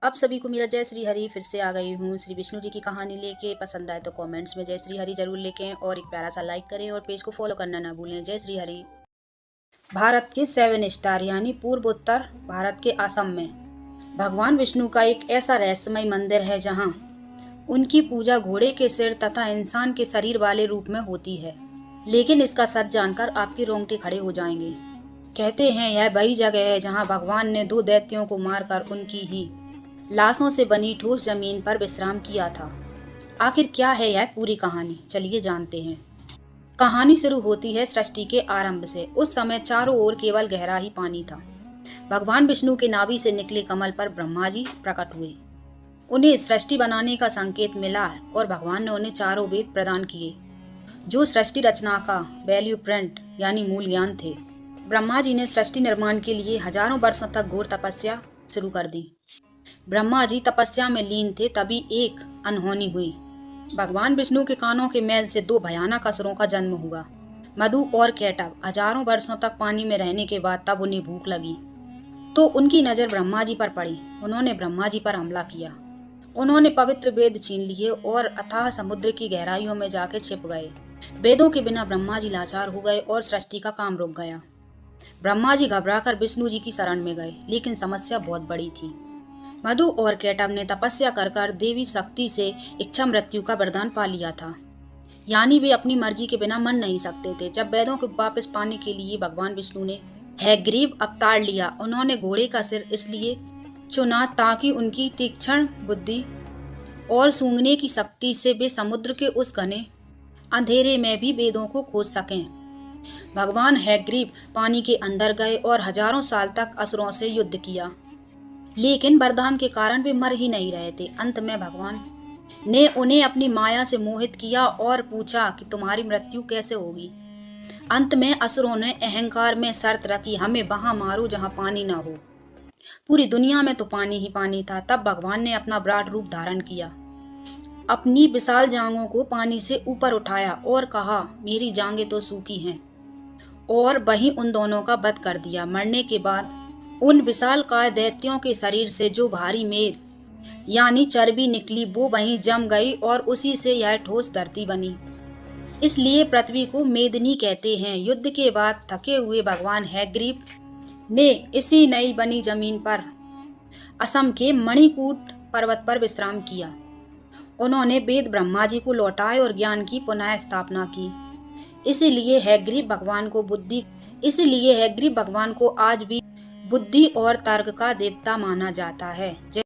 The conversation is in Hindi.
आप सभी को मेरा जय श्री हरि। फिर से आ गई हूँ श्री विष्णु जी की कहानी लेके। पसंद आए तो कमेंट्स में जय श्री हरि जरूर लिखें और एक प्यारा सा लाइक करें और पेज को फॉलो करना ना भूलें। जय श्री हरि। भारत के 7 स्टार यानी पूर्वोत्तर भारत के असम में भगवान विष्णु का एक ऐसा रहस्यमय मंदिर है जहाँ उनकी पूजा घोड़े के सिर तथा इंसान के शरीर वाले रूप में होती है। लेकिन इसका सच जानकर आपके रोंगटे खड़े हो जाएंगे। कहते हैं यह वही जगह है जहाँ भगवान ने 2 दैत्यों को मारकर उनकी ही लाशों से बनी ठोस जमीन पर विश्राम किया था। आखिर क्या है यह पूरी कहानी, चलिए जानते हैं। कहानी शुरू होती है सृष्टि के आरंभ से। उस समय चारों ओर केवल गहरा ही पानी था। भगवान विष्णु के नाभि से निकले कमल पर ब्रह्मा जी प्रकट हुए। उन्हें सृष्टि बनाने का संकेत मिला और भगवान ने उन्हें चारों वेद प्रदान किए जो सृष्टि रचना का वैल्यू प्रिंट यानी मूल ज्ञान थे। ब्रह्मा जी ने सृष्टि निर्माण के लिए हजारों वर्षों तक घोर तपस्या शुरू कर दी। ब्रह्मा जी तपस्या में लीन थे, तभी एक अनहोनी हुई। भगवान विष्णु के कानों के मैल से 2 भयानक असुरों का जन्म हुआ, मधु और केटव। हजारों वर्षों तक पानी में रहने के बाद तब उन्हें भूख लगी तो उनकी नजर ब्रह्मा जी पर पड़ी। उन्होंने ब्रह्मा जी पर हमला किया। उन्होंने पवित्र वेद छीन लिए और अथाह समुद्र की गहराइयों में जाके छिप गए। वेदों के बिना ब्रह्मा जी लाचार हो गए और सृष्टि का काम रुक गया। ब्रह्मा जी घबराकर विष्णु जी की शरण में गए, लेकिन समस्या बहुत बड़ी थी। मधु और केटव ने तपस्या कर देवी शक्ति से इच्छा मृत्यु का वरदान पा लिया था, यानी वे अपनी मर्जी के बिना मर नहीं सकते थे। जब वेदों को वापस पाने के लिए भगवान विष्णु ने हैग्रीव अवतार लिया। उन्होंने घोड़े का सिर इसलिए चुना ताकि उनकी तीक्ष्ण बुद्धि और सूंघने की शक्ति से वे समुद्र के उस घने अंधेरे में भी वेदों को खोज सकें। भगवान हैग्रीव पानी के अंदर गए और हजारों साल तक असुरों से युद्ध किया, लेकिन वरदान के कारण वे मर ही नहीं रहे थे। अंत में भगवान ने उन्हें अपनी माया से मोहित किया और पूछा कि तुम्हारी मृत्यु कैसे होगी। अंत में असुरों ने अहंकार में शर्त रखी, हमें वहां मारो जहां पानी ना हो। पूरी दुनिया में तो पानी ही पानी था। तब भगवान ने अपना विराट रूप धारण किया, अपनी विशाल जांघों को पानी से ऊपर उठाया और कहा, मेरी जांघें तो सूखी हैं, और वहीं उन दोनों का वध कर दिया। मरने के बाद उन विशालकाय दैत्यों के शरीर से जो भारी मेद यानी चर्बी निकली वो वहीं जम गई और उसी से यह ठोस धरती बनी। इसलिए पृथ्वी को मेदनी कहते हैं। युद्ध के बाद थके हुए भगवान हैग्रीव ने इसी नई बनी जमीन पर असम के मणिकूट पर्वत पर विश्राम किया। उन्होंने वेद ब्रह्मा जी को लौटाए और ज्ञान की पुनः स्थापना की। इसीलिए हैग्रीव भगवान को आज भी बुद्धि और तर्क का देवता माना जाता है।